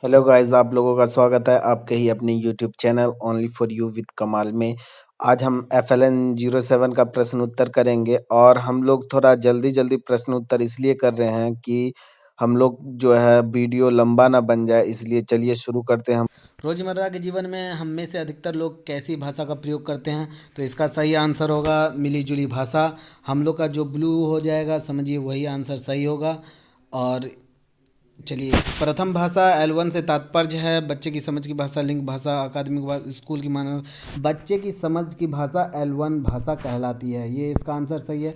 Hello guys, आप लोगों का स्वागत है आपके ही अपनी YouTube channel only for you with कमाल में। आज हम FLN 07 का प्रश्न उत्तर करेंगे और हम लोग थोड़ा जल्दी जल्दी प्रश्न उत्तर इसलिए कर रहे हैं कि हम लोग जो है वीडियो लंबा ना बन जाए, इसलिए चलिए शुरू करते हैं हम। रोज़मर्रा के जीवन में हम में से अधिकतर लोग कैसी भाषा का प्रयोग करते हैं? तो इसका सही आंसर होगा मिली जुली भाषा। हम लोग का जो ब्लू हो जाएगा, समझिए वही आंसर सही होगा। और चलिए, प्रथम भाषा L1 से तात्पर्य है बच्चे की समझ की भाषा, लिंग भाषा, अकादमिक भाषा, स्कूल की मानव। बच्चे की समझ की भाषा L1 भाषा कहलाती है, ये इसका आंसर सही है।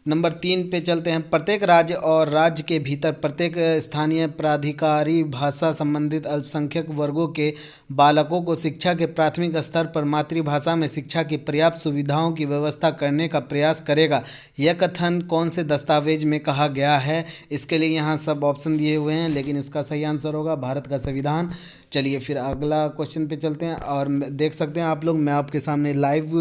नंबर 3 पे चलते हैं। प्रत्येक राज्य और राज्य के भीतर प्रत्येक स्थानीय प्राधिकारी भाषा संबंधित अल्पसंख्यक वर्गों के बालकों को शिक्षा के प्राथमिक स्तर पर मातृभाषा में शिक्षा की पर्याप्त सुविधाओं की व्यवस्था करने का प्रयास करेगा। यह कथन कौन से दस्तावेज में कहा गया है? इसके लिए यहाँ सब ऑप्शन दिए हुए हैं, लेकिन इसका सही आंसर होगा भारत का संविधान। चलिए फिर अगला क्वेश्चन पे चलते हैं। और देख सकते हैं आप लोग, मैं आपके सामने लाइव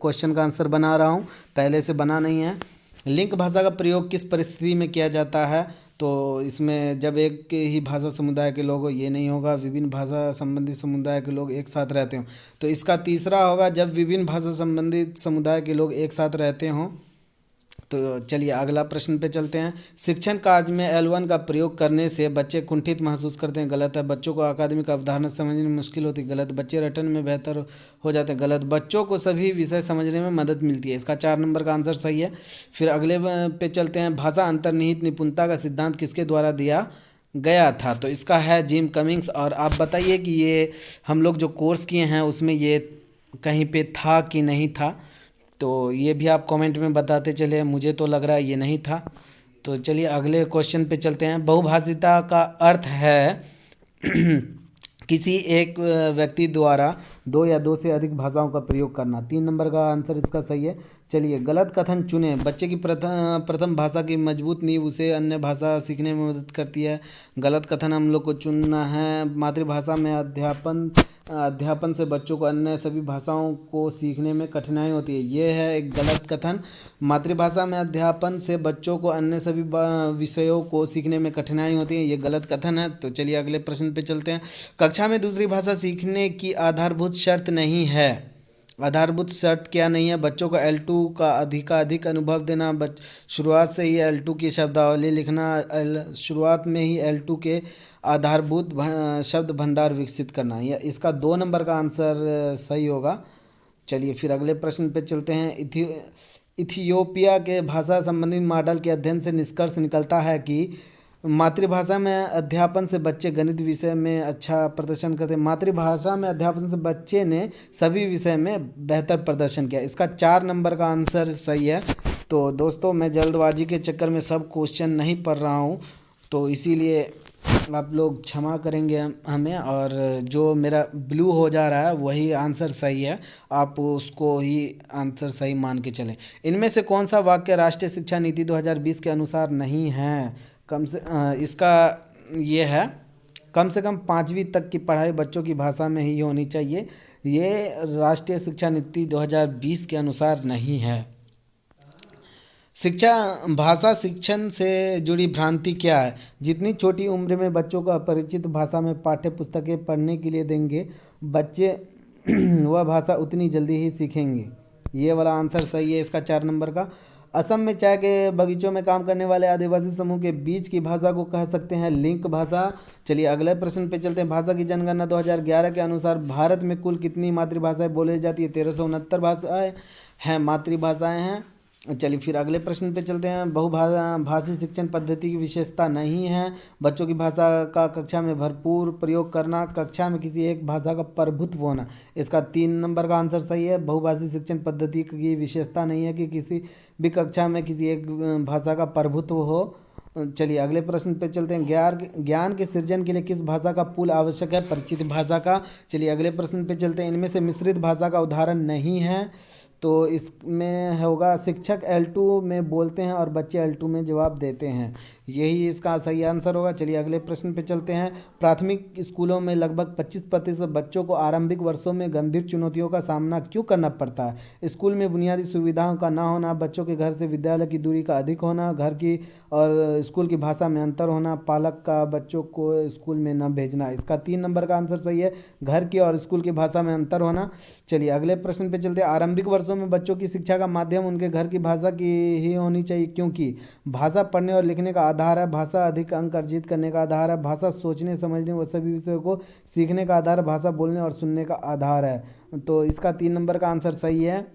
क्वेश्चन का आंसर बना रहा हूँ, पहले से बना नहीं है। लिंक भाषा का प्रयोग किस परिस्थिति में किया जाता है? तो इसमें जब एक के ही भाषा समुदाय के लोग हो, ये नहीं होगा। विभिन्न भाषा संबंधित समुदाय के लोग एक साथ रहते हों, तो इसका तीसरा होगा जब विभिन्न भाषा संबंधित समुदाय के लोग एक साथ रहते हों। तो चलिए अगला प्रश्न पे चलते हैं। शिक्षण कार्य में L1 का प्रयोग करने से बच्चे कुंठित महसूस करते हैं, गलत है। बच्चों को अकादमिक अवधारणा समझने में मुश्किल होती है, गलत। बच्चे रटन में बेहतर हो जाते हैं, गलत। बच्चों को सभी विषय समझने में मदद मिलती है, इसका 4 नंबर का आंसर सही है। फिर अगले पे चलते हैं। भाषा अंतर्निहित निपुणता का सिद्धांत किसके द्वारा दिया गया था? तो इसका है जिम कमिंग्स। और आप बताइए कि ये हम लोग जो कोर्स किए हैं उसमें ये कहीं पे था कि नहीं था? तो ये भी आप कमेंट में बताते चले, मुझे तो लग रहा है ये नहीं था। तो चलिए अगले क्वेश्चन पे चलते हैं। बहुभाषिता का अर्थ है किसी एक व्यक्ति द्वारा दो या दो से अधिक भाषाओं का प्रयोग करना। 3 नंबर का आंसर इसका सही है। चलिए गलत कथन चुने। बच्चे की प्रथम भाषा की मजबूत नींव उसे अन्य भाषा सीखने में मदद करती है, गलत कथन हम लोग को चुनना है। मातृभाषा में अध्यापन से बच्चों को अन्य सभी भाषाओं को सीखने में कठिनाई होती है, ये है एक गलत कथन। मातृभाषा में अध्यापन से बच्चों को अन्य सभी विषयों को सीखने में कठिनाई होती है, ये गलत कथन है। तो चलिए अगले प्रश्न पे चलते हैं। कक्षा में दूसरी भाषा सीखने की आधारभूत शर्त नहीं है। आधारभूत शर्त क्या नहीं है? बच्चों को L2 का अधिक अनुभव देना, शुरुआत से ही L2 की शब्दावली लिखना, शुरुआत में ही L2 के आधारभूत शब्द भंडार विकसित करना। यह इसका 2 नंबर का आंसर सही होगा। चलिए फिर अगले प्रश्न पे चलते हैं। इथियोपिया के भाषा संबंधी मॉडल के अध्ययन से निष्कर्ष निकलता है कि मातृभाषा में अध्यापन से बच्चे गणित विषय में अच्छा प्रदर्शन करते हैं। मातृभाषा में अध्यापन से बच्चे ने सभी विषय में बेहतर प्रदर्शन किया, इसका 4 नंबर का आंसर सही है। तो दोस्तों, मैं जल्दबाजी के चक्कर में सब क्वेश्चन नहीं पढ़ रहा हूँ, तो इसीलिए आप लोग क्षमा करेंगे हमें। और जो मेरा ब्लू हो जा रहा है वही आंसर सही है, आप उसको ही आंसर सही मान के चलें। इनमें से कौन सा वाक्य राष्ट्रीय शिक्षा नीति 2020 के अनुसार नहीं है? इसका ये है, कम से कम 5वीं तक की पढ़ाई बच्चों की भाषा में ही होनी चाहिए, ये राष्ट्रीय शिक्षा नीति 2020 के अनुसार नहीं है। शिक्षा भाषा शिक्षण से जुड़ी भ्रांति क्या है? जितनी छोटी उम्र में बच्चों को अपरिचित भाषा में पाठ्य पुस्तकें पढ़ने के लिए देंगे, बच्चे वह भाषा उतनी जल्दी ही सीखेंगे, ये वाला आंसर सही है, इसका 4 नंबर का। असम में चाय के बगीचों में काम करने वाले आदिवासी समूह के बीच की भाषा को कह सकते हैं लिंक भाषा। चलिए अगले प्रश्न पे चलते हैं। भाषा की जनगणना 2011 के अनुसार भारत में कुल कितनी मातृभाषाएं बोली जाती है? 1369 भाषाएं हैं, मातृभाषाएं हैं। चलिए फिर अगले प्रश्न पे चलते हैं। बहुभाषी शिक्षण पद्धति की विशेषता नहीं है बच्चों की भाषा का कक्षा में भरपूर प्रयोग करना, कक्षा में किसी एक भाषा का प्रभुत्व होना, इसका 3 नंबर का आंसर सही है। बहुभाषी शिक्षण पद्धति की विशेषता नहीं है कि किसी भी कक्षा में किसी एक भाषा का प्रभुत्व हो। चलिए अगले प्रश्न पे चलते हैं। ज्ञान के सृजन के लिए किस भाषा का पुल आवश्यक है? परिचित भाषा का। चलिए अगले प्रश्न पे चलते हैं। इनमें से मिश्रित भाषा का उदाहरण नहीं है, तो इसमें होगा शिक्षक L2 में बोलते हैं और बच्चे L2 में जवाब देते हैं, यही इसका सही आंसर होगा। चलिए अगले प्रश्न पे चलते हैं। प्राथमिक स्कूलों में लगभग 25% बच्चों को आरंभिक वर्षों में गंभीर चुनौतियों का सामना क्यों करना पड़ता है? स्कूल में बुनियादी सुविधाओं का ना होना, बच्चों के घर से विद्यालय की दूरी का अधिक होना, घर की और स्कूल की भाषा में अंतर होना, पालक का बच्चों को स्कूल में न भेजना। इसका 3 नंबर का आंसर सही है, घर की और स्कूल की भाषा में अंतर होना। चलिए अगले प्रश्न पे चलते हैं। आरंभिक वर्षों में बच्चों की शिक्षा का माध्यम उनके घर की भाषा की ही होनी चाहिए, क्योंकि भाषा पढ़ने और लिखने का आधार है, भाषा अधिक अंक अर्जित करने का आधार है, भाषा सोचने समझने व सभी विषयों को सीखने का आधार है, भाषा बोलने और सुनने का आधार है। तो इसका 3 नंबर का आंसर सही है।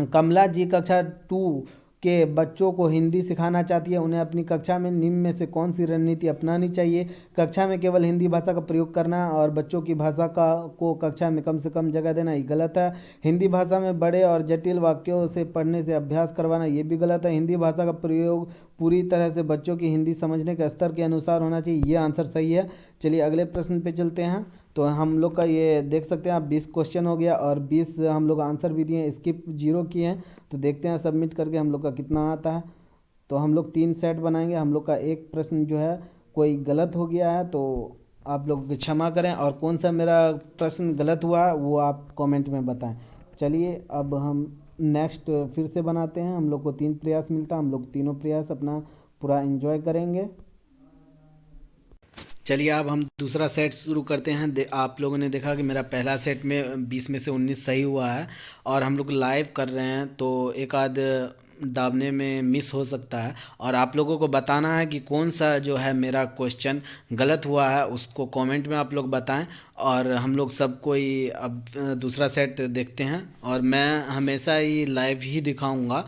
कमला जी कक्षा 2 के बच्चों को हिंदी सिखाना चाहती है, उन्हें अपनी कक्षा में निम्न में से कौन सी रणनीति अपनानी चाहिए? कक्षा में केवल हिंदी भाषा का प्रयोग करना और बच्चों की भाषा का को कक्षा में कम से कम जगह देना, ये गलत है। हिंदी भाषा में बड़े और जटिल वाक्यों से पढ़ने से अभ्यास करवाना, ये भी गलत है। हिंदी भाषा का प्रयोग पूरी तरह से बच्चों की हिंदी समझने के स्तर के अनुसार होना चाहिए, ये आंसर सही है। चलिए अगले प्रश्न पे चलते हैं। तो हम लोग का ये देख सकते हैं आप 20 क्वेश्चन हो गया और 20 हम लोग आंसर भी दिए, स्किप 0 किए हैं। तो देखते हैं सबमिट करके हम लोग का कितना आता है। तो हम लोग 3 सेट बनाएंगे। हम लोग का एक प्रश्न जो है कोई गलत हो गया है, तो आप लोग क्षमा करें, और कौन सा मेरा प्रश्न गलत हुआ है वो आप कमेंट में बताएं। चलिए अब हम नेक्स्ट फिर से बनाते हैं। हम लोग को 3 प्रयास मिलता है, हम लोग तीनों प्रयास अपना पूरा एंजॉय करेंगे। चलिए अब हम दूसरा सेट शुरू करते हैं। आप लोगों ने देखा कि मेरा पहला सेट में 20 में से 19 सही हुआ है, और हम लोग लाइव कर रहे हैं तो एक आध दाबने में मिस हो सकता है, और आप लोगों को बताना है कि कौन सा जो है मेरा क्वेश्चन गलत हुआ है, उसको कमेंट में आप लोग बताएं। और हम लोग सब कोई अब दूसरा सेट देखते हैं, और मैं हमेशा ही लाइव ही दिखाऊंगा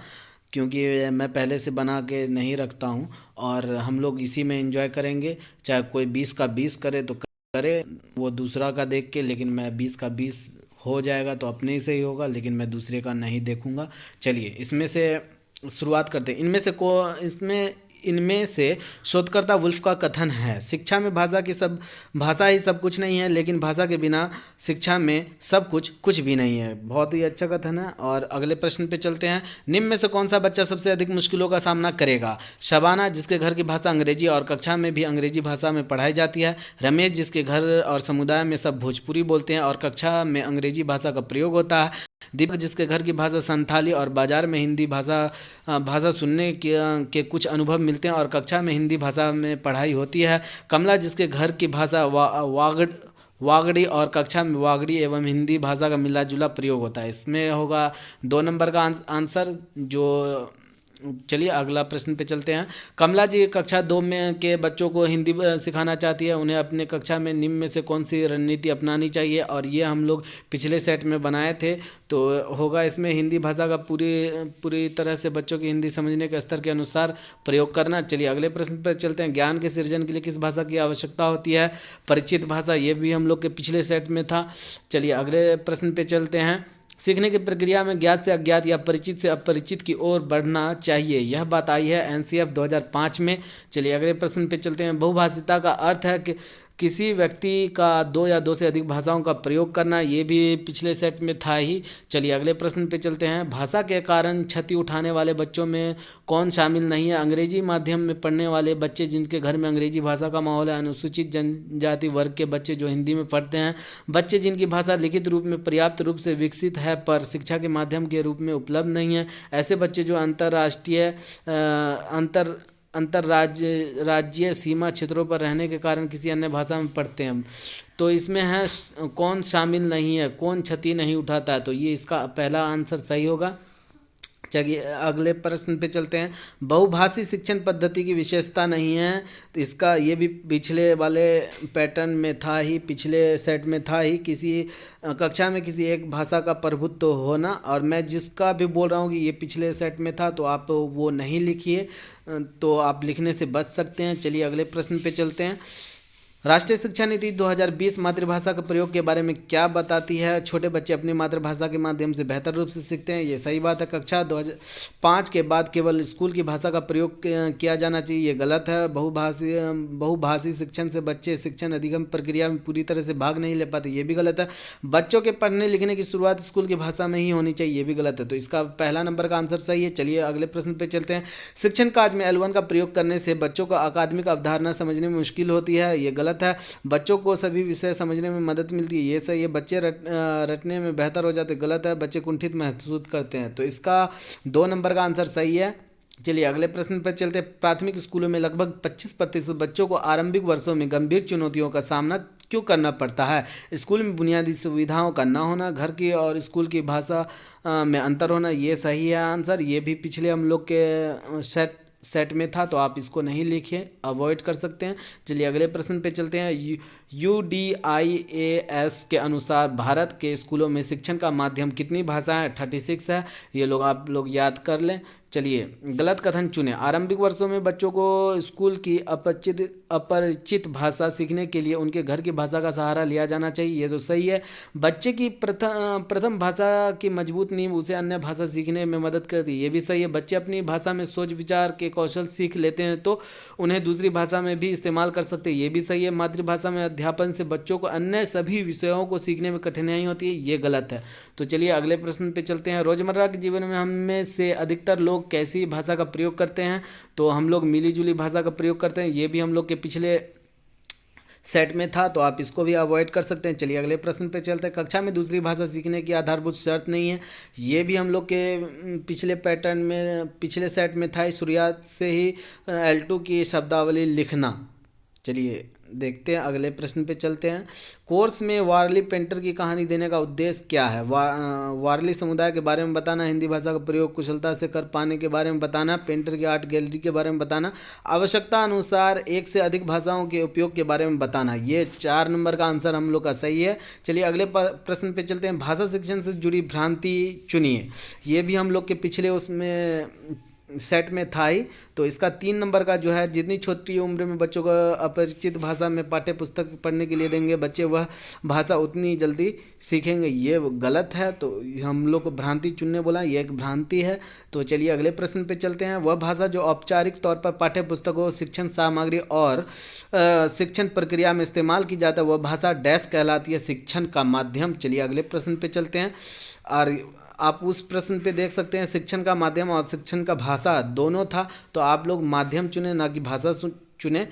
क्योंकि मैं पहले से बना के नहीं रखता हूँ, और हम लोग इसी में एंजॉय करेंगे। चाहे कोई 20 का 20 करे तो करे वो दूसरा का देख के, लेकिन मैं 20 का 20 हो जाएगा तो अपने ही से ही होगा, लेकिन मैं दूसरे का नहीं देखूंगा। चलिए इसमें से शुरुआत करते हैं। इनमें से शोधकर्ता वुल्फ का कथन है, शिक्षा में भाषा ही सब कुछ नहीं है, लेकिन भाषा के बिना शिक्षा में सब कुछ कुछ भी नहीं है। बहुत ही अच्छा कथन है। और अगले प्रश्न पे चलते हैं। निम्न में से कौन सा बच्चा सबसे अधिक मुश्किलों का सामना करेगा? शबाना, जिसके घर की भाषा अंग्रेजी और कक्षा में भी अंग्रेजी भाषा में पढ़ाई जाती है। रमेश, जिसके घर और समुदाय में सब भोजपुरी बोलते हैं और कक्षा में अंग्रेजी भाषा का प्रयोग होता है। दीपक, जिसके घर की भाषा संथाली और बाजार में हिंदी भाषा सुनने के कुछ अनुभव मिलते हैं और कक्षा में हिंदी भाषा में पढ़ाई होती है। कमला, जिसके घर की भाषा वागड़ी और कक्षा में वागड़ी एवं हिंदी भाषा का मिला जुला प्रयोग होता है। इसमें होगा 2 नंबर का आंसर। जो चलिए अगला प्रश्न पे चलते हैं। कमला जी कक्षा 2 में के बच्चों को हिंदी सिखाना चाहती है, उन्हें अपने कक्षा में निम्न में से कौन सी रणनीति अपनानी चाहिए? और ये हम लोग पिछले सेट में बनाए थे, तो होगा इसमें हिंदी भाषा का पूरी तरह से बच्चों की हिंदी समझने के स्तर के अनुसार प्रयोग करना। चलिए अगले प्रश्न पर चलते हैं। ज्ञान के सृजन के लिए किस भाषा की आवश्यकता होती है? परिचित भाषा, ये भी हम लोग के पिछले सेट में था। चलिए अगले प्रश्न पे चलते हैं। सीखने की प्रक्रिया में ज्ञात से अज्ञात या परिचित से अपरिचित की ओर बढ़ना चाहिए, यह बात आई है एनसीएफ 2005 में। चलिए अगले प्रश्न पे चलते हैं। बहुभाषिता का अर्थ है कि किसी व्यक्ति का 2 या 2 से अधिक भाषाओं का प्रयोग करना, ये भी पिछले सेट में था ही। चलिए अगले प्रश्न पे चलते हैं। भाषा के कारण क्षति उठाने वाले बच्चों में कौन शामिल नहीं है? अंग्रेजी माध्यम में पढ़ने वाले बच्चे, जिनके घर में अंग्रेजी भाषा का माहौल है। अनुसूचित जनजाति वर्ग के बच्चे जो हिंदी में पढ़ते हैं। बच्चे जिनकी भाषा लिखित रूप में पर्याप्त रूप से विकसित है पर शिक्षा के माध्यम के रूप में उपलब्ध नहीं है। ऐसे बच्चे जो राज्य सीमा क्षेत्रों पर रहने के कारण किसी अन्य भाषा में पढ़ते हैं। तो इसमें है कौन शामिल नहीं है, कौन क्षति नहीं उठाता है? तो ये इसका पहला आंसर सही होगा। चलिए अगले प्रश्न पे चलते हैं। बहुभाषी शिक्षण पद्धति की विशेषता नहीं है, तो इसका ये भी पिछले वाले पैटर्न में था ही, पिछले सेट में था ही। किसी कक्षा में किसी एक भाषा का प्रभुत्व होना, और मैं जिसका भी बोल रहा हूँ कि ये पिछले सेट में था, तो आप वो नहीं लिखिए, तो आप लिखने से बच सकते हैं। चलिए अगले प्रश्न पे चलते हैं। राष्ट्रीय शिक्षा नीति 2020 मातृभाषा के प्रयोग के बारे में क्या बताती है? छोटे बच्चे अपनी मातृभाषा के माध्यम से बेहतर रूप से सीखते हैं, ये सही बात है। कक्षा 2005 के बाद केवल स्कूल की भाषा का प्रयोग किया जाना चाहिए, ये गलत है। बहुभाषी शिक्षण से बच्चे शिक्षण अधिगम प्रक्रिया में पूरी तरह से भाग नहीं ले पाते, ये भी गलत है। बच्चों के पढ़ने लिखने की शुरुआत स्कूल की भाषा में ही होनी चाहिए, ये भी गलत है। तो इसका पहला नंबर का आंसर सही है। चलिए अगले प्रश्न पे चलते हैं। शिक्षण कार्य में L1 का प्रयोग करने से बच्चों को अकादमिक अवधारणा समझने में मुश्किल होती है, ये गलत है। बच्चों को सभी विषय समझने में मदद मिलती है, ये सही है। बच्चे रटने में बेहतर हो जाते, गलत है। बच्चे कुंठित महसूस करते हैं, तो इसका 2 नंबर का आंसर सही है। चलिए अगले प्रश्न पर चलते हैं। प्राथमिक स्कूलों में लगभग 25% बच्चों को आरंभिक वर्षों में गंभीर चुनौतियों का सामना क्यों करना पड़ता है? स्कूल में बुनियादी सुविधाओं का न होना, घर की और स्कूल की भाषा में अंतर होना, ये सही है आंसर। ये भी पिछले हम लोग के सेट में था, तो आप इसको नहीं लिखिए, अवॉइड कर सकते हैं। चलिए अगले प्रश्न पे चलते हैं। UDIAS के अनुसार भारत के स्कूलों में शिक्षण का माध्यम कितनी भाषाएं है? 36 है, ये लोग आप लोग याद कर लें। चलिए गलत कथन चुने। आरंभिक वर्षों में बच्चों को स्कूल की अपरिचित भाषा सीखने के लिए उनके घर की भाषा का सहारा लिया जाना चाहिए, ये तो सही है। बच्चे की प्रथम भाषा की मजबूत नींव उसे अन्य भाषा सीखने में मदद करती है, ये भी सही है। बच्चे अपनी भाषा में सोच विचार के कौशल सीख लेते हैं तो उन्हें दूसरी भाषा में भी इस्तेमाल कर सकते हैं, ये भी सही है। मातृभाषा में अध्यापन से बच्चों को अन्य सभी विषयों को सीखने में कठिनाई होती है, ये गलत है। तो चलिए अगले प्रश्न पे चलते हैं। रोजमर्रा के जीवन में हम में से अधिकतर लोग कैसी भाषा का प्रयोग करते हैं? तो हम लोग मिली जुली भाषा का प्रयोग करते हैं, ये भी हम लोग के पिछले सेट में था, तो आप इसको भी अवॉइड कर सकते हैं। चलिए अगले प्रश्न पे चलते हैं। कक्षा में दूसरी भाषा सीखने की आधारभूत शर्त नहीं है, ये भी हम लोग के पिछले सेट में था। शुरुआत से ही L2 की शब्दावली लिखना। चलिए देखते हैं अगले प्रश्न पे चलते हैं। कोर्स में वारली पेंटर की कहानी देने का उद्देश्य क्या है? वारली समुदाय के बारे में बताना, हिंदी भाषा का प्रयोग कुशलता से कर पाने के बारे में बताना, पेंटर की आर्ट गैलरी के बारे में बताना, आवश्यकता अनुसार एक से अधिक भाषाओं के उपयोग के बारे में बताना, ये 4 नंबर का आंसर हम लोग का सही है। चलिए अगले प्रश्न पे चलते हैं। भाषा शिक्षण से जुड़ी भ्रांति चुनिए, ये भी हम लोग के पिछले उसमें सेट में था ही, तो इसका 3 नंबर का जो है, जितनी छोटी उम्र में बच्चों को अपरिचित भाषा में पाठ्य पुस्तक पढ़ने के लिए देंगे बच्चे, वह भाषा उतनी जल्दी सीखेंगे, ये गलत है। तो हम लोग को भ्रांति चुनने बोला, ये एक भ्रांति है। तो चलिए अगले प्रश्न पे चलते हैं। वह भाषा जो औपचारिक तौर पर पाठ्य पुस्तकों, शिक्षण सामग्री और शिक्षण प्रक्रिया में इस्तेमाल की जाता है, वह भाषा डैश कहलाती है, शिक्षण का माध्यम। चलिए अगले प्रश्न पे चलते हैं। और आप उस प्रश्न पे देख सकते हैं, शिक्षण का माध्यम और शिक्षण का भाषा दोनों था, तो आप लोग माध्यम चुने, ना कि भाषा चुने।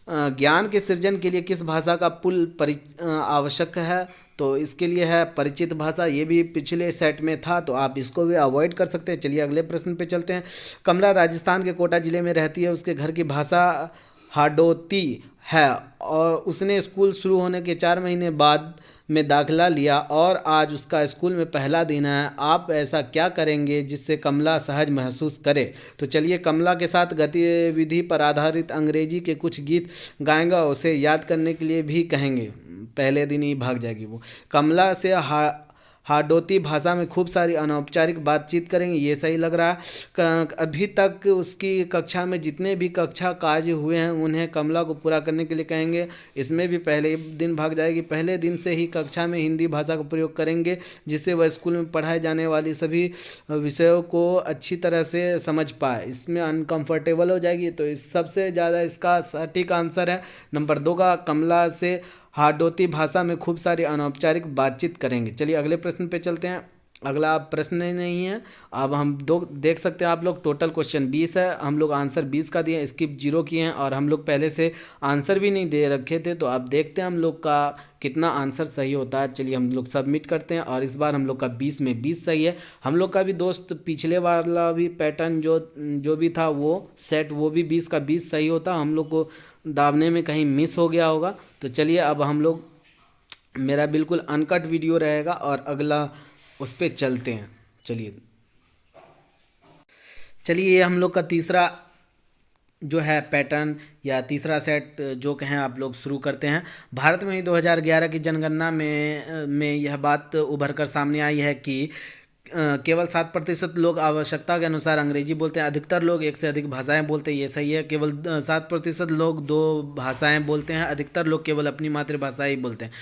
ज्ञान के सृजन के लिए किस भाषा का पुल आवश्यक है? तो इसके लिए है परिचित भाषा, ये भी पिछले सेट में था, तो आप इसको भी अवॉइड कर सकते हैं। चलिए अगले प्रश्न पे चलते हैं। कमला राजस्थान के कोटा ज़िले में रहती है, उसके घर की भाषा हाडोती है और उसने स्कूल शुरू होने के 4 महीने बाद में दाखिला लिया और आज उसका स्कूल में पहला दिन है। आप ऐसा क्या करेंगे जिससे कमला सहज महसूस करे? तो चलिए कमला के साथ गतिविधि पर आधारित अंग्रेजी के कुछ गीत गाएंगा, उसे याद करने के लिए भी कहेंगे, पहले दिन ही भाग जाएगी वो। कमला से हाडोती भाषा में खूब सारी अनौपचारिक बातचीत करेंगे, ये सही लग रहा है। अभी तक उसकी कक्षा में जितने भी कक्षा कार्य हुए हैं उन्हें कमला को पूरा करने के लिए कहेंगे, इसमें भी पहले दिन भाग जाएगी। पहले दिन से ही कक्षा में हिंदी भाषा का प्रयोग करेंगे, जिससे वह स्कूल में पढ़ाए जाने वाली सभी विषयों को अच्छी तरह से समझ पाए, इसमें अनकम्फर्टेबल हो जाएगी। तो इस सबसे ज़्यादा इसका सटीक आंसर है नंबर 2 का, कमला से हाडोती भाषा में खूब सारी अनौपचारिक बातचीत करेंगे। चलिए अगले प्रश्न पे चलते हैं। अगला प्रश्न नहीं है, अब हम दो देख सकते हैं आप लोग, टोटल क्वेश्चन 20 है, हम लोग आंसर 20 का दिए, स्किप 0 किए हैं, और हम लोग पहले से आंसर भी नहीं दे रखे थे, तो आप देखते हैं हम लोग का कितना आंसर सही होता है। चलिए हम लोग सबमिट करते हैं, और इस बार हम लोग का 20 में 20 सही है। हम लोग का भी दोस्त पिछले वाला भी पैटर्न जो भी था वो सेट, वो भी 20 का 20 सही होता, हम लोग को दाबने में कहीं मिस हो गया होगा। तो चलिए अब हम लोग, मेरा बिल्कुल अनकट वीडियो रहेगा और अगला उस पर चलते हैं। चलिए ये हम लोग का तीसरा जो है पैटर्न या तीसरा सेट जो कहें आप लोग, शुरू करते हैं। भारत में ही 2011 की जनगणना में यह बात उभर कर सामने आई है कि केवल 7% लोग आवश्यकता के अनुसार अंग्रेजी बोलते हैं। अधिकतर लोग एक से अधिक भाषाएं बोलते हैं, ये सही है। केवल 7% लोग दो भाषाएं बोलते हैं। अधिकतर लोग केवल अपनी मातृभाषा ही बोलते हैं।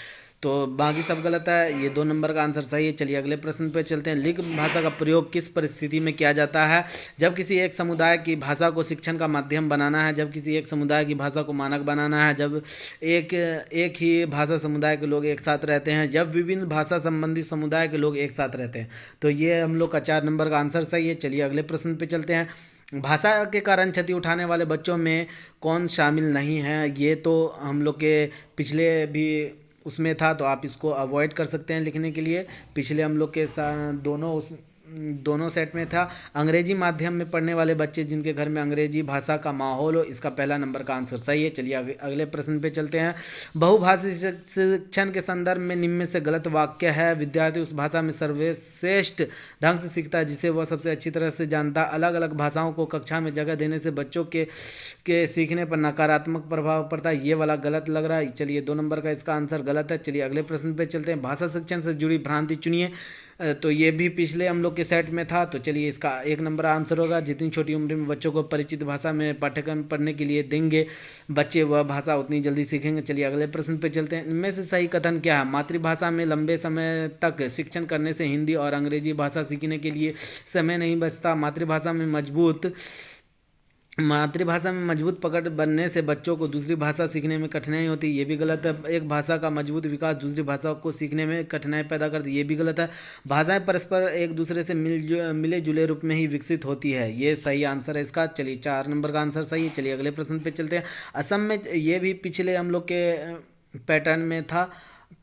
तो बाकी सब गलत है, ये 2 नंबर का आंसर सही है। चलिए अगले प्रश्न पे चलते हैं। लिंग भाषा का प्रयोग किस परिस्थिति में किया जाता है? जब किसी एक समुदाय की भाषा को शिक्षण का माध्यम बनाना है, जब किसी एक समुदाय की भाषा को मानक बनाना है, जब एक एक ही भाषा समुदाय के लोग एक साथ रहते हैं, जब विभिन्न भाषा संबंधी समुदाय के लोग एक साथ रहते हैं। तो ये हम लोग का 4 नंबर का आंसर सही है। चलिए अगले प्रश्न पे चलते हैं। भाषा के कारण क्षति उठाने वाले बच्चों में कौन शामिल नहीं है? ये तो हम लोग के पिछले भी उसमें था, तो आप इसको अवॉइड कर सकते हैं लिखने के लिए। पिछले हम लोग के दोनों सेट में था। अंग्रेजी माध्यम में पढ़ने वाले बच्चे जिनके घर में अंग्रेजी भाषा का माहौल हो, इसका पहला नंबर का आंसर सही है। चलिए अगले प्रश्न पे चलते हैं। बहुभाषी शिक्षण के संदर्भ में निम्न में से गलत वाक्य है? विद्यार्थी उस भाषा में सर्वश्रेष्ठ ढंग से सीखता है जिसे वह सबसे अच्छी तरह से जानता। अलग अलग भाषाओं को कक्षा में जगह देने से बच्चों के सीखने पर नकारात्मक प्रभाव पड़ता है, ये वाला गलत लग रहा है। चलिए 2 नंबर का इसका आंसर गलत है। चलिए अगले प्रश्न पे चलते हैं। भाषा शिक्षण से जुड़ी भ्रांति चुनिए। तो ये भी पिछले हम लोग के सेट में था, तो चलिए इसका 1 नंबर आंसर होगा। जितनी छोटी उम्र में बच्चों को परिचित भाषा में पाठ्यक्रम पढ़ने के लिए देंगे बच्चे, वह भाषा उतनी जल्दी सीखेंगे। चलिए अगले प्रश्न पे चलते हैं। इनमें से सही कथन क्या है? मातृभाषा में लंबे समय तक शिक्षण करने से हिंदी और अंग्रेजी भाषा सीखने के लिए समय नहीं बचता। मातृभाषा में मजबूत पकड़ बनने से बच्चों को दूसरी भाषा सीखने में कठिनाई होती है, ये भी गलत है। एक भाषा का मजबूत विकास दूसरी भाषा को सीखने में कठिनाई पैदा करती है, ये भी गलत है। भाषाएं परस्पर एक दूसरे से मिले जुले रूप में ही विकसित होती है, ये सही आंसर है इसका। चलिए 4 नंबर का आंसर सही है। चलिए अगले प्रश्न पे चलते हैं। असम में, ये भी पिछले हम लोग के पैटर्न में था,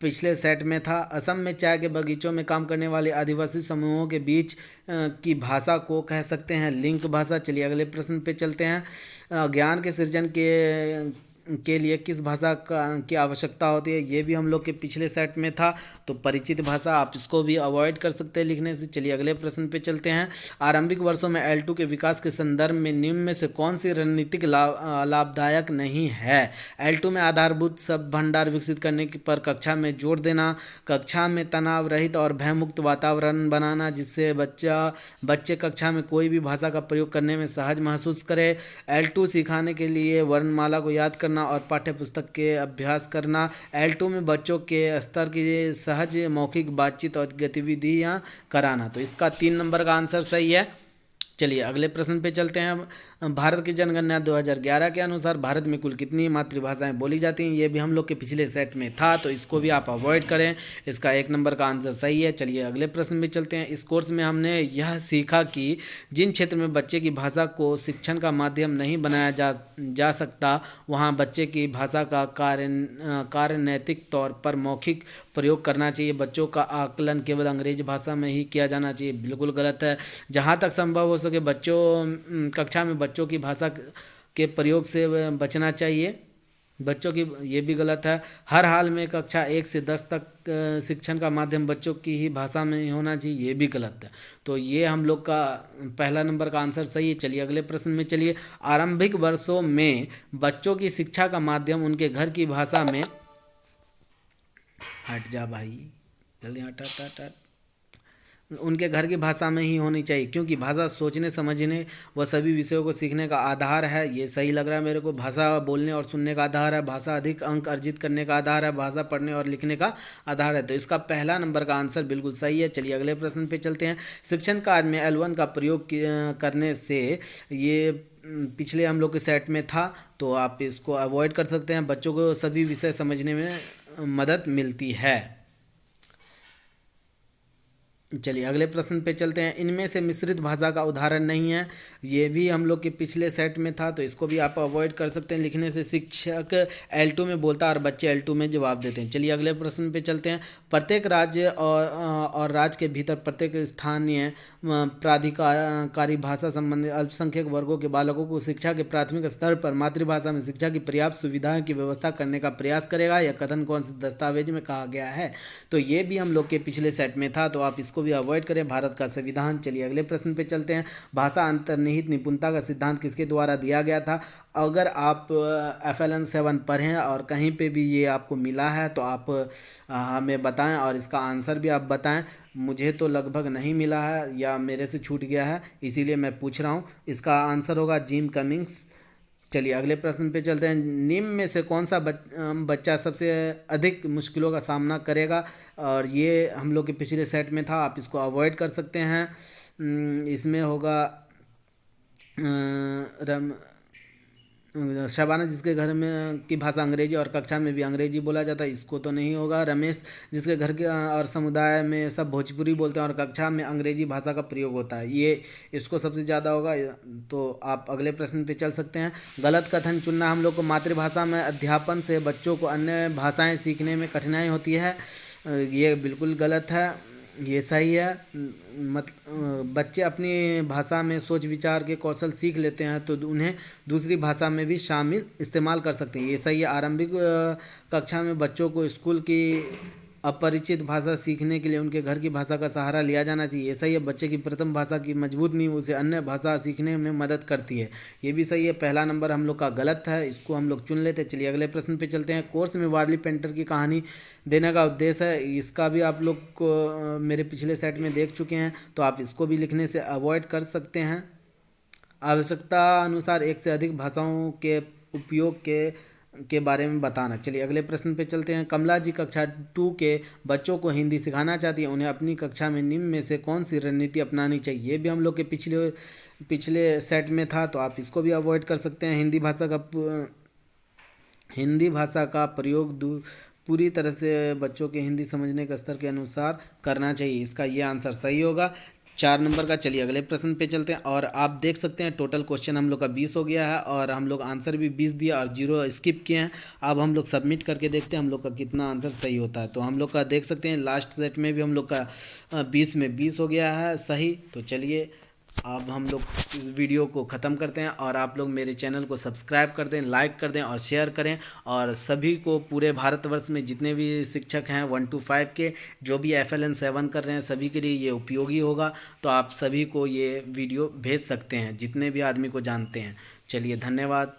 पिछले सेट में था। असम में चाय के बगीचों में काम करने वाले आदिवासी समूहों के बीच की भाषा को कह सकते हैं लिंक भाषा। चलिए अगले प्रश्न पे चलते हैं। ज्ञान के सृजन के लिए किस भाषा की आवश्यकता होती है? ये भी हम लोग के पिछले सेट में था, तो परिचित भाषा, आप इसको भी अवॉइड कर सकते हैं लिखने से। चलिए अगले प्रश्न पे चलते हैं। आरंभिक वर्षों में L2 के विकास के संदर्भ में निम्न में से कौन सी रणनीतिक लाभदायक नहीं है? L2 में आधारभूत शब्द भंडार विकसित करने पर कक्षा में जोर देना, कक्षा में तनाव रहित और भयमुक्त वातावरण बनाना जिससे बच्चे कक्षा में कोई भी भाषा का प्रयोग करने में सहज महसूस करे, L2 सिखाने के लिए वर्णमाला को याद करना और पाठ्य पुस्तक के अभ्यास करना, L2 में बच्चों के स्तर की सहज मौखिक बातचीत और गतिविधियां कराना। तो इसका 3 नंबर का आंसर सही है। चलिए अगले प्रश्न पे चलते हैं। भारत की जनगणना 2011 के अनुसार भारत में कुल कितनी मातृभाषाएं बोली जाती हैं? ये भी हम लोग के पिछले सेट में था, तो इसको भी आप अवॉइड करें, इसका 1 नंबर का आंसर सही है। चलिए अगले प्रश्न में चलते हैं। इस कोर्स में हमने यह सीखा कि जिन क्षेत्र में बच्चे की भाषा को शिक्षण का माध्यम नहीं बनाया जा सकता, वहाँ बच्चे की भाषा का कार्य नैतिक तौर पर मौखिक प्रयोग करना चाहिए। बच्चों का आकलन केवल अंग्रेजी भाषा में ही किया जाना चाहिए, बिल्कुल गलत है। जहाँ तक संभव हो सके कक्षा में बच्चों की भाषा के प्रयोग से बचना चाहिए बच्चों की, ये भी गलत है। हर हाल में कक्षा 1 से 10 तक शिक्षण का माध्यम बच्चों की ही भाषा में ही होना चाहिए, ये भी गलत है। तो ये हम लोग का पहला नंबर का आंसर सही है। चलिए अगले प्रश्न में चलिए। आरंभिक वर्षों में बच्चों की शिक्षा का माध्यम उनके घर की भाषा में, हट जा भाई जल्दी हट हट हट हट, उनके घर की भाषा में ही होनी चाहिए, क्योंकि भाषा सोचने समझने व सभी विषयों को सीखने का आधार है। ये सही लग रहा है मेरे को। भाषा बोलने और सुनने का आधार है, भाषा अधिक अंक अर्जित करने का आधार है, भाषा पढ़ने और लिखने का आधार है। तो इसका पहला नंबर का आंसर बिल्कुल सही है। चलिए अगले प्रश्न पे चलते हैं। शिक्षण कार्य में L1 का प्रयोग करने से, ये पिछले हम लोग के सेट में था, तो आप इसको अवॉइड कर सकते हैं। बच्चों को सभी विषय समझने में मदद मिलती है। चलिए अगले प्रश्न पे चलते हैं। इनमें से मिश्रित भाषा का उदाहरण नहीं है, ये भी हम लोग के पिछले सेट में था, तो इसको भी आप अवॉइड कर सकते हैं लिखने से। शिक्षक L2 में बोलता और बच्चे L2 में जवाब देते हैं। चलिए अगले प्रश्न पे चलते हैं। प्रत्येक राज्य और राज्य के भीतर प्रत्येक स्थानीय प्राधिकारी भाषा संबंधी अल्पसंख्यक वर्गों के बालकों को शिक्षा के प्राथमिक स्तर पर मातृभाषा में शिक्षा की पर्याप्त सुविधाओं की व्यवस्था करने का प्रयास करेगा। यह कथन कौन से दस्तावेज में कहा गया है? तो ये भी हम लोग के पिछले सेट में था, तो आप इसको इसको भी अवॉइड करें। भारत का संविधान। चलिए अगले प्रश्न पे चलते हैं। भाषा अंतर्निहित निपुणता का सिद्धांत किसके द्वारा दिया गया था? अगर आप FLN 7 पढ़ें और कहीं पे भी ये आपको मिला है तो आप हमें बताएं और इसका आंसर भी आप बताएं। मुझे तो लगभग नहीं मिला है या मेरे से छूट गया है, इसीलिए मैं पूछ रहा हूँ। इसका आंसर होगा जिम कमिंग्स। चलिए अगले प्रश्न पे चलते हैं। निम्न में से कौन सा बच्चा सबसे अधिक मुश्किलों का सामना करेगा? और ये हम लोग के पिछले सेट में था, आप इसको अवॉइड कर सकते हैं। इसमें होगा रम शबाना, जिसके घर में की भाषा अंग्रेजी और कक्षा में भी अंग्रेजी बोला जाता है, इसको तो नहीं होगा। रमेश, जिसके घर के और समुदाय में सब भोजपुरी बोलते हैं और कक्षा में अंग्रेजी भाषा का प्रयोग होता है, ये इसको सबसे ज़्यादा होगा। तो आप अगले प्रश्न पे चल सकते हैं। गलत कथन चुनना। हम लोग को मातृभाषा में अध्यापन से बच्चों को अन्य भाषाएँ सीखने में कठिनाई होती है, ये बिल्कुल गलत है। ये सही है। बच्चे अपनी भाषा में सोच विचार के कौशल सीख लेते हैं तो उन्हें दूसरी भाषा में भी शामिल इस्तेमाल कर सकते हैं, ये सही है। आरंभिक कक्षा में बच्चों को स्कूल की अपरिचित भाषा सीखने के लिए उनके घर की भाषा का सहारा लिया जाना चाहिए, ये सही है। बच्चे की प्रथम भाषा की मजबूत नींव उसे अन्य भाषा सीखने में मदद करती है, ये भी सही है। पहला नंबर हम लोग का गलत है, इसको हम लोग चुन लेते हैं। चलिए अगले प्रश्न पे चलते हैं। कोर्स में वारली पेंटर की कहानी देने का उद्देश्य है, इसका भी आप लोग को मेरे पिछले सेट में देख चुके हैं, तो आप इसको भी लिखने से अवॉइड कर सकते हैं। आवश्यकता अनुसार एक से अधिक भाषाओं के उपयोग के बारे में बताना। चलिए अगले प्रश्न पे चलते हैं। कमला जी कक्षा 2 के बच्चों को हिंदी सिखाना चाहती है, उन्हें अपनी कक्षा में निम्न में से कौन सी रणनीति अपनानी चाहिए? ये भी हम लोग के पिछले सेट में था, तो आप इसको भी अवॉइड कर सकते हैं। हिंदी भाषा का प्रयोग पूरी तरह से बच्चों के हिंदी समझने के स्तर के अनुसार करना चाहिए, इसका ये आंसर सही होगा 4 नंबर का। चलिए अगले प्रश्न पे चलते हैं और आप देख सकते हैं टोटल क्वेश्चन हम लोग का 20 हो गया है और हम लोग आंसर भी 20 दिया और 0 स्किप किए हैं। अब हम लोग सबमिट करके देखते हैं हम लोग का कितना आंसर सही होता है। तो हम लोग का देख सकते हैं लास्ट सेट में भी हम लोग का 20 में 20 हो गया है सही। तो चलिए अब हम लोग इस वीडियो को ख़त्म करते हैं और आप लोग मेरे चैनल को सब्सक्राइब कर दें, लाइक कर दें और शेयर करें। और सभी को पूरे भारतवर्ष में जितने भी शिक्षक हैं 1 to 5 के, जो भी FLN 7 कर रहे हैं, सभी के लिए ये उपयोगी होगा। तो आप सभी को ये वीडियो भेज सकते हैं जितने भी आदमी को जानते हैं। चलिए धन्यवाद।